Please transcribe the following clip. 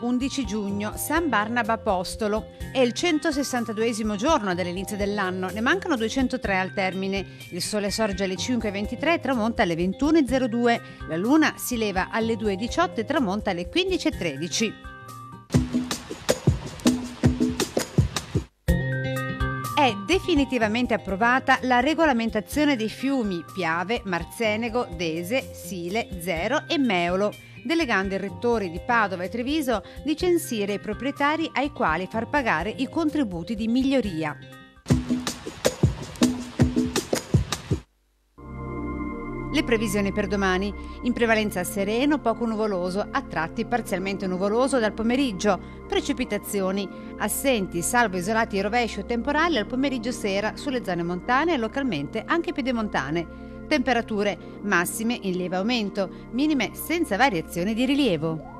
11 giugno, San Barnaba Apostolo. È il 162esimo giorno dall'inizio dell'anno, ne mancano 203 al termine. Il sole sorge alle 5:23 e tramonta alle 21:02. La luna si leva alle 2:18 e tramonta alle 15:13. È definitivamente approvata la regolamentazione dei fiumi Piave, Marzenego, Dese, Sile, Zero e Meolo, delegando i rettori di Padova e Treviso di censire i proprietari ai quali far pagare i contributi di miglioria. Le previsioni per domani: in prevalenza sereno, poco nuvoloso, a tratti parzialmente nuvoloso dal pomeriggio, precipitazioni assenti salvo isolati rovesci o temporali al pomeriggio sera sulle zone montane e localmente anche pedemontane. Temperature massime in lieve aumento, minime senza variazioni di rilievo.